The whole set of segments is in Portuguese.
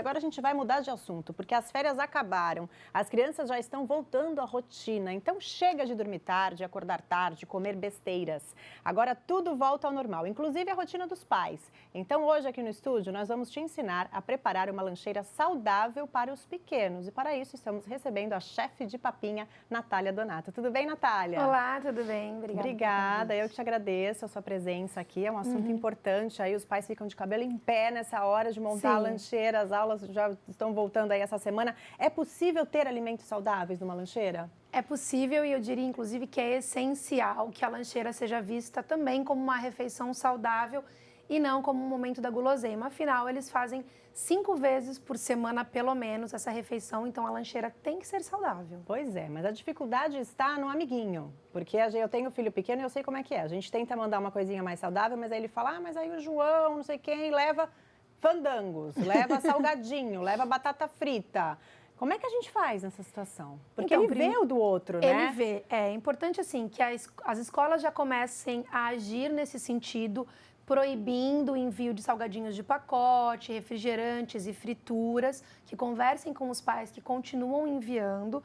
Agora a gente vai mudar de assunto, porque as férias acabaram, as crianças já estão voltando à rotina, então chega de dormir tarde, acordar tarde, comer besteiras. Agora tudo volta ao normal, inclusive a rotina dos pais. Então hoje aqui no estúdio nós vamos te ensinar a preparar uma lancheira saudável para os pequenos. E para isso estamos recebendo a chefe de papinha, Natália Donato. Tudo bem, Natália? Olá, tudo bem? Obrigada, eu que te agradeço a sua presença aqui, é um assunto importante, aí os pais ficam de cabelo em pé nessa hora de montar a lancheira, as aulas já estão voltando aí essa semana. É possível ter alimentos saudáveis numa lancheira? É possível e eu diria, inclusive, que é essencial que a lancheira seja vista também como uma refeição saudável e não como um momento da guloseima. Afinal, eles fazem 5 vezes por semana, pelo menos, essa refeição, então a lancheira tem que ser saudável. Pois é, mas a dificuldade está no amiguinho, porque eu tenho filho pequeno e eu sei como é que é. A gente tenta mandar uma coisinha mais saudável, mas aí ele fala, mas aí o João, não sei quem, leva fandangos, leva salgadinho, leva batata frita. Como é que a gente faz nessa situação? Porque então, ele vê o do outro, né? Ele vê. É importante, assim, que as escolas já comecem a agir nesse sentido, proibindo o envio de salgadinhos de pacote, refrigerantes e frituras, que conversem com os pais que continuam enviando.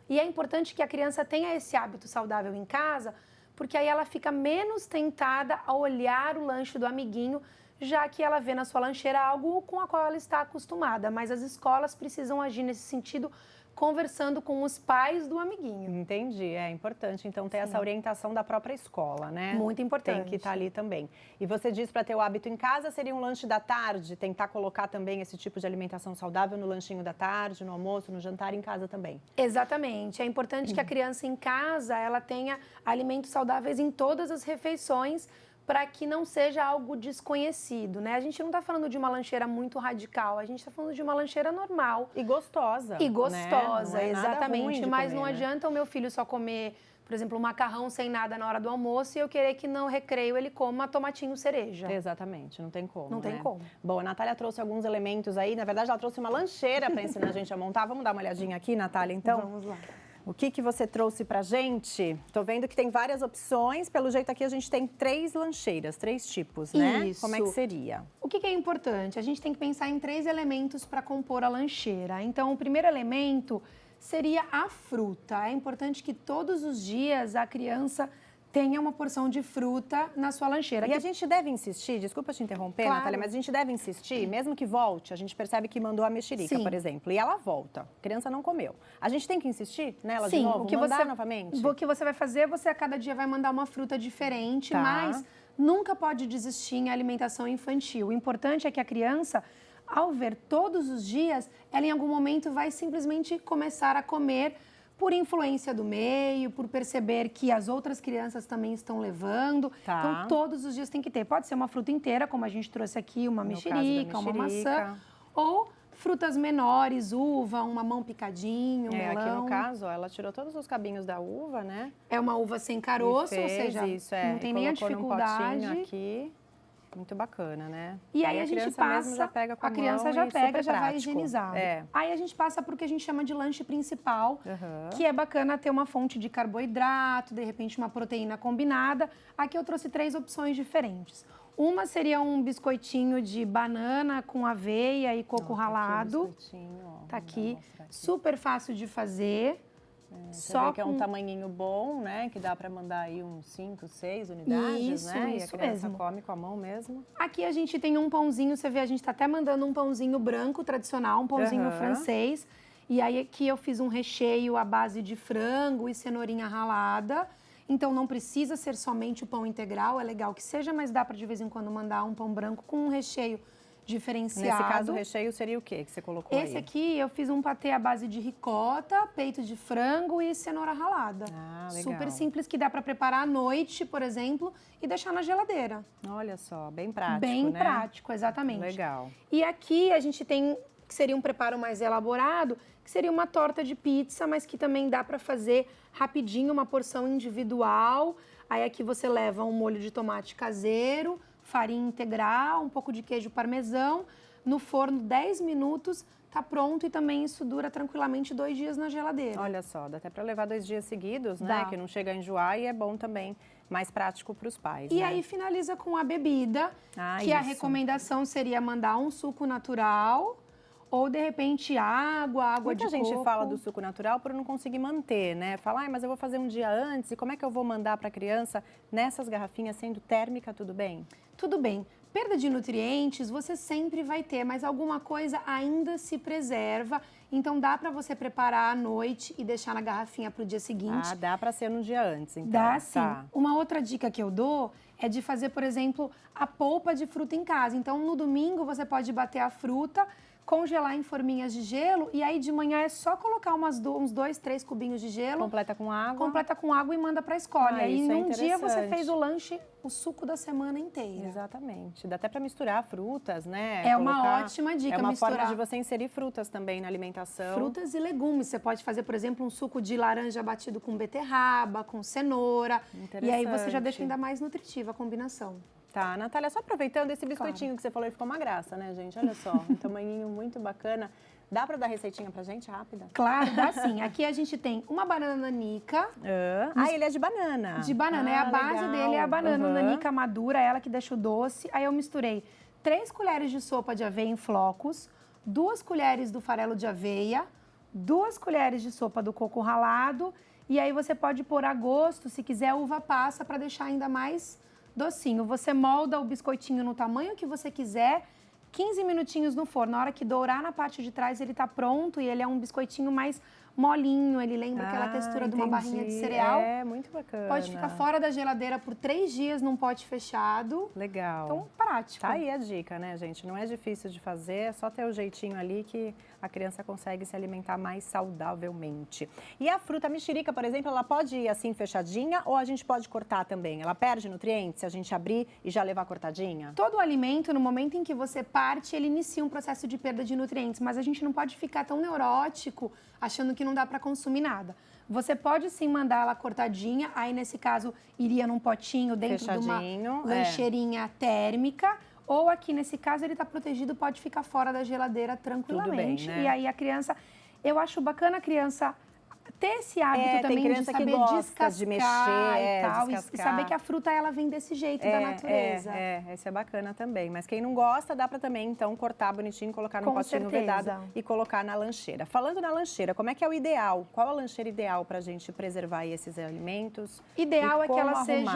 E é importante que a criança tenha esse hábito saudável em casa, porque aí ela fica menos tentada a olhar o lanche do amiguinho, já que ela vê na sua lancheira algo com a qual ela está acostumada. Mas as escolas precisam agir nesse sentido, conversando com os pais do amiguinho. Entendi, é importante então ter essa orientação da própria escola, né? Muito importante. Tem que estar ali também. E você diz para ter o hábito em casa, seria um lanche da tarde, tentar colocar também esse tipo de alimentação saudável no lanchinho da tarde, no almoço, no jantar, em casa também. Exatamente, é importante que a criança em casa, ela tenha alimentos saudáveis em todas as refeições, para que não seja algo desconhecido, né? A gente não está falando de uma lancheira muito radical, a gente está falando de uma lancheira normal. E gostosa. E gostosa, né? exatamente. Mas comer, não adianta o meu filho só comer, por exemplo, um macarrão sem nada na hora do almoço e eu querer que no recreio ele coma tomatinho cereja. Exatamente, não tem como. Não tem como. Bom, a Natália trouxe alguns elementos aí, na verdade ela trouxe uma lancheira para ensinar a gente a montar. Vamos dar uma olhadinha aqui, Natália, então? Vamos lá. O que você trouxe pra gente? Tô vendo que tem várias opções. Pelo jeito aqui a gente tem 3 lancheiras, 3 tipos, né? Isso. Como é que seria? O que é importante? A gente tem que pensar em 3 elementos para compor a lancheira. Então, o primeiro elemento seria a fruta. É importante que todos os dias a criança tenha uma porção de fruta na sua lancheira. E a gente deve insistir, desculpa te interromper, Claro. Natália, mas a gente deve insistir, mesmo que volte, a gente percebe que mandou a mexerica, por exemplo, e ela volta, a criança não comeu. A gente tem que insistir nela de novo, mandar novamente? O que você vai fazer, você a cada dia vai mandar uma fruta diferente, mas nunca pode desistir em alimentação infantil. O importante é que a criança, ao ver todos os dias, ela em algum momento vai simplesmente começar a comer por influência do meio, por perceber que as outras crianças também estão levando. Então, todos os dias tem que ter. Pode ser uma fruta inteira, como a gente trouxe aqui, uma mexerica, uma maçã. Ou frutas menores, uva, um mamão picadinho, melão. Aqui no caso, ela tirou todos os cabinhos da uva, né? É uma uva sem caroço, ou seja, isso, não tem nem a dificuldade. Num potinho aqui. Muito bacana, né? E aí a gente passa, já pega com a criança já pega, já vai higienizado. É. Aí a gente passa para o que a gente chama de lanche principal, que é bacana ter uma fonte de carboidrato, de repente uma proteína combinada. Aqui eu trouxe 3 opções diferentes. Uma seria um biscoitinho de banana com aveia e coco ralado. Tá aqui, super fácil de fazer. Só que é um tamanhinho bom, né? Que dá para mandar aí uns 5, 6 unidades, né? E a criança come com a mão mesmo. Aqui a gente tem um pãozinho, você vê, a gente tá até mandando um pãozinho branco tradicional, um pãozinho francês. E aí aqui eu fiz um recheio à base de frango e cenourinha ralada. Então não precisa ser somente o pão integral, é legal que seja, mas dá para de vez em quando mandar um pão branco com um recheio diferenciado. Nesse caso, o recheio seria o quê que você colocou aí? Esse aqui, eu fiz um patê à base de ricota, peito de frango e cenoura ralada. Legal. Super simples, que dá para preparar à noite, por exemplo, e deixar na geladeira. Olha só, bem prático, Bem prático, exatamente. Legal. E aqui a gente tem, que seria um preparo mais elaborado, que seria uma torta de pizza, mas que também dá para fazer rapidinho, uma porção individual. Aí aqui você leva um molho de tomate caseiro, farinha integral, um pouco de queijo parmesão, no forno 10 minutos, tá pronto e também isso dura tranquilamente 2 dias na geladeira. Olha só, dá até para levar 2 dias seguidos, né? Que não chega a enjoar e é bom também, mais prático para os pais. E aí finaliza com a bebida, que a recomendação seria mandar um suco natural ou de repente água Muita de gente coco. fala do suco natural por não conseguir manter, né? Fala, mas eu vou fazer um dia antes, e como é que eu vou mandar para a criança nessas garrafinhas sendo térmica, tudo bem? Tudo bem. Perda de nutrientes você sempre vai ter, mas alguma coisa ainda se preserva. Então dá para você preparar à noite e deixar na garrafinha para o dia seguinte. Ah, dá para ser no dia antes, então. Dá sim. Tá. Uma outra dica que eu dou é de fazer, por exemplo, a polpa de fruta em casa. Então no domingo você pode bater a fruta, congelar em forminhas de gelo e aí de manhã é só colocar uns 2, 3 cubinhos de gelo. Completa com água. Completa com água e manda para a escola. Ah, e aí isso é num dia você interessante. fez o lanche, o suco da semana inteira. Exatamente. Dá até para misturar frutas, né? É uma ótima dica É uma misturar. forma de você inserir frutas também na alimentação. Frutas e legumes. Você pode fazer, por exemplo, um suco de laranja batido com beterraba, com cenoura. E aí você já deixa ainda mais nutritiva a combinação. Tá, Natália, só aproveitando esse biscoitinho que você falou, ficou uma graça, né, gente? Olha só, um tamanhinho muito bacana. Dá para dar receitinha pra gente, rápida? Claro, dá sim. Aqui a gente tem uma banana nanica. Ele é de banana. De banana, a base legal. dele é a banana nanica madura, ela que deixa o doce. Aí eu misturei 3 colheres de sopa de aveia em flocos, 2 colheres do farelo de aveia, 2 colheres de sopa do coco ralado. E aí você pode pôr a gosto, se quiser, uva passa para deixar ainda mais docinho. Você molda o biscoitinho no tamanho que você quiser, 15 minutinhos no forno. Na hora que dourar na parte de trás, ele tá pronto e ele é um biscoitinho mais molinho. Ele lembra aquela textura de uma barrinha de cereal. É, muito bacana. Pode ficar fora da geladeira por 3 dias num pote fechado. Legal. Então, prático. Tá aí a dica, né, gente? Não é difícil de fazer, é só ter o jeitinho ali que a criança consegue se alimentar mais saudavelmente. E a fruta mexerica, por exemplo, ela pode ir assim fechadinha ou a gente pode cortar também? Ela perde nutrientes se a gente abrir e já levar cortadinha? Todo alimento, no momento em que você parte, ele inicia um processo de perda de nutrientes, mas a gente não pode ficar tão neurótico achando que não dá para consumir nada. Você pode sim mandar ela cortadinha, aí nesse caso iria num potinho dentro de uma lancheirinha térmica, ou aqui nesse caso ele está protegido, pode ficar fora da geladeira tranquilamente. Tudo bem, né? E aí a criança, eu acho bacana a criança ter esse hábito também de saber que gosta descascar de mexer, e tal, descascar. e saber que a fruta ela vem desse jeito da natureza. Esse é bacana também. Mas quem não gosta, dá para também, então, cortar bonitinho, colocar num potinho vedado e colocar na lancheira. Falando na lancheira, como é que é o ideal? Qual a lancheira ideal para a gente preservar esses alimentos? Ideal é que ela seja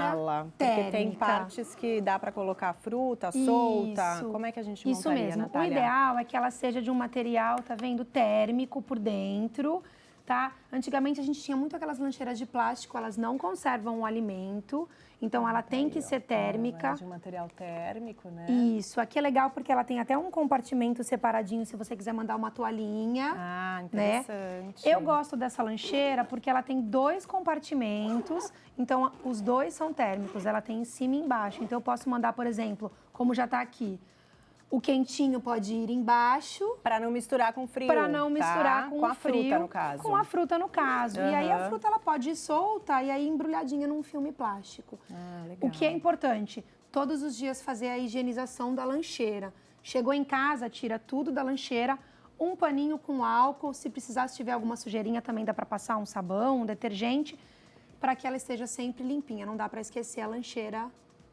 térmica. Porque tem partes que dá para colocar fruta solta. Como é que a gente montaria, Isso mesmo. Natália? O ideal é que ela seja de um material, tá vendo, térmico por dentro. Tá? Antigamente a gente tinha muito aquelas lancheiras de plástico, elas não conservam o alimento, então ela tem que ser térmica. De um material térmico, né? Isso, aqui é legal porque ela tem até um compartimento separadinho se você quiser mandar uma toalhinha. Ah, interessante. Né? Eu gosto dessa lancheira porque ela tem 2 compartimentos, então os 2 são térmicos, ela tem em cima e embaixo. Então eu posso mandar, por exemplo, como já está aqui, o quentinho pode ir embaixo. Para não misturar com frio. Para não misturar com a frio, fruta, no caso. Com a fruta, no caso. E aí a fruta ela pode ir solta e aí embrulhadinha num filme plástico. Legal. O que é importante? Todos os dias fazer a higienização da lancheira. Chegou em casa, tira tudo da lancheira, um paninho com álcool. Se precisar, se tiver alguma sujeirinha, também dá para passar um sabão, um detergente, para que ela esteja sempre limpinha. Não dá para esquecer a lancheira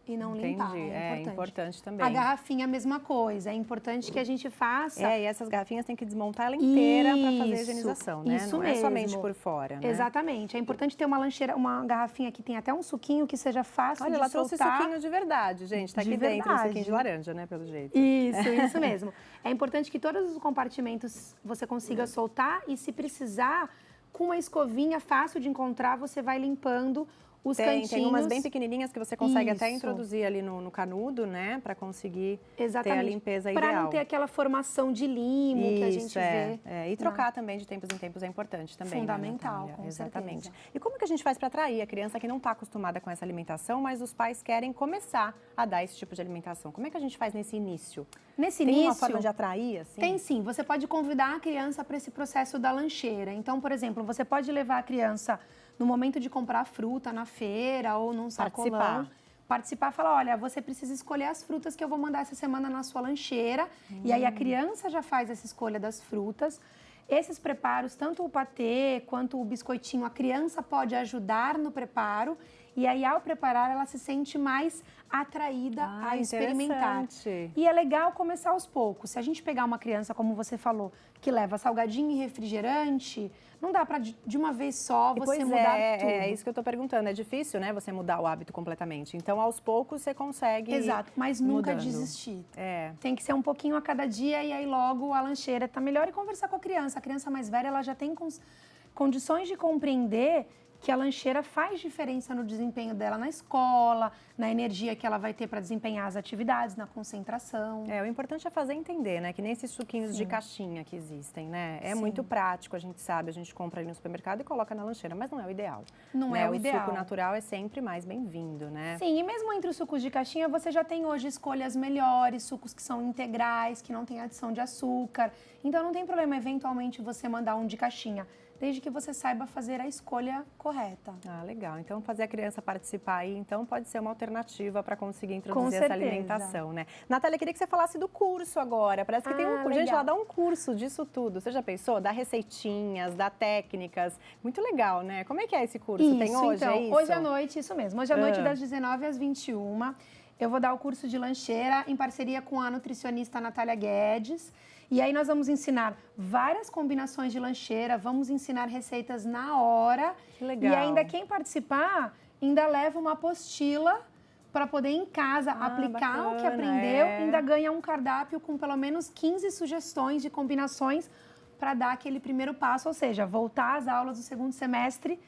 e não limpar. É importante também. A garrafinha é a mesma coisa. É importante que a gente faça. E essas garrafinhas tem que desmontar ela inteira para fazer a higienização, né? Isso não mesmo. É somente por fora, né? Exatamente. É importante ter uma lancheira, uma garrafinha que tem até um suquinho que seja fácil de soltar. Olha, ela trouxe suquinho de verdade, gente. Tá aqui dentro, um suquinho de laranja, né, pelo jeito. Isso mesmo. É importante que todos os compartimentos você consiga soltar e se precisar, com uma escovinha fácil de encontrar, você vai limpando os cantinhos. Tem umas bem pequenininhas que você consegue até introduzir ali no canudo, né? Para conseguir ter a limpeza ideal. Para não ter aquela formação de limo que a gente vê. E trocar também de tempos em tempos é importante também. Fundamental, né, com exatamente. certeza. E como que a gente faz para atrair a criança que não está acostumada com essa alimentação, mas os pais querem começar a dar esse tipo de alimentação? Como é que a gente faz nesse início? Tem uma forma de atrair, assim? Tem sim. Você pode convidar a criança para esse processo da lancheira. Então, por exemplo, você pode levar a criança no momento de comprar fruta na feira ou num sacolão. Participar, falar, olha, você precisa escolher as frutas que eu vou mandar essa semana na sua lancheira. E aí a criança já faz essa escolha das frutas. Esses preparos, tanto o patê quanto o biscoitinho, a criança pode ajudar no preparo. E aí, ao preparar, ela se sente mais atraída a experimentar. Interessante. E é legal começar aos poucos. Se a gente pegar uma criança, como você falou, que leva salgadinho e refrigerante, não dá para de uma vez só você mudar tudo. É isso que eu tô perguntando. É difícil, né, você mudar o hábito completamente. Então, aos poucos, você consegue Exato, mas nunca mudando. desistir. É. Tem que ser um pouquinho a cada dia e aí logo a lancheira tá melhor, e conversar com a criança. A criança mais velha, ela já tem condições de compreender que a lancheira faz diferença no desempenho dela na escola, na energia que ela vai ter para desempenhar as atividades, na concentração. É, o importante é fazer entender, né? Que nem esses suquinhos de caixinha que existem, né? É muito prático, a gente sabe, a gente compra ali no supermercado e coloca na lancheira, mas não é o ideal. Não né? é o ideal. O suco natural é sempre mais bem-vindo, né? Sim, e mesmo entre os sucos de caixinha, você já tem hoje escolhas melhores, sucos que são integrais, que não tem adição de açúcar. Então não tem problema, eventualmente, você mandar um de caixinha, desde que você saiba fazer a escolha correta. Ah, legal. Então, fazer a criança participar aí, então, pode ser uma alternativa para conseguir Com introduzir essa certeza. alimentação, né? Natália, queria que você falasse do curso agora. Parece que tem um curso. Gente, legal. ela dá um curso disso tudo. Você já pensou? Dá receitinhas, dá técnicas. Muito legal, né? Como é que é esse curso? Tem hoje, então, é isso? hoje à noite, isso mesmo. Hoje à noite, das 19 às 21, eu vou dar o curso de lancheira em parceria com a nutricionista Natália Guedes. E aí nós vamos ensinar várias combinações de lancheira, vamos ensinar receitas na hora. Que legal. E ainda quem participar, ainda leva uma apostila para poder em casa aplicar o que bacana, aprendeu, é. ainda ganha um cardápio com pelo menos 15 sugestões de combinações para dar aquele primeiro passo, ou seja, voltar às aulas do segundo semestre.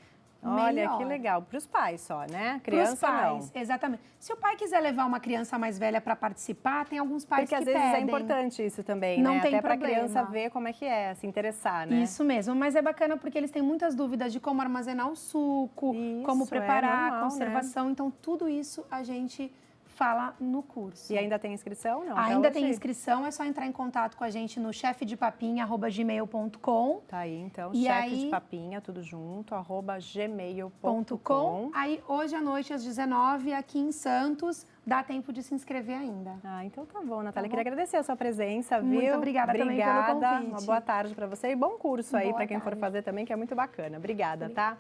Olha, melhor. que legal. Para os pais só, né? Criança Pros pais, não. exatamente. Se o pai quiser levar uma criança mais velha para participar, tem alguns pais Porque que às vezes pedem. é importante isso também, Não né? tem Até para a problema. criança ver como é que é, se interessar, né? Isso mesmo, mas é bacana porque eles têm muitas dúvidas de como armazenar o suco, Isso, como é preparar, normal, conservação. Então, tudo isso a gente fala no curso. E ainda tem inscrição? Não, Ainda até tem hoje? inscrição, é só entrar em contato com a gente no chefdepapinha@gmail.com. Tá aí, então, E chefe aí- de papinha, tudo junto, @gmail.com. .com. Aí, hoje à noite, às 19, aqui em Santos, dá tempo de se inscrever ainda. Ah, então tá bom, Natália. Tá bom. Queria agradecer a sua presença, viu? Muito obrigada também pelo convite. Uma boa tarde para você e bom curso aí Boa para quem for tarde. fazer também, que é muito bacana. Obrigada, tá?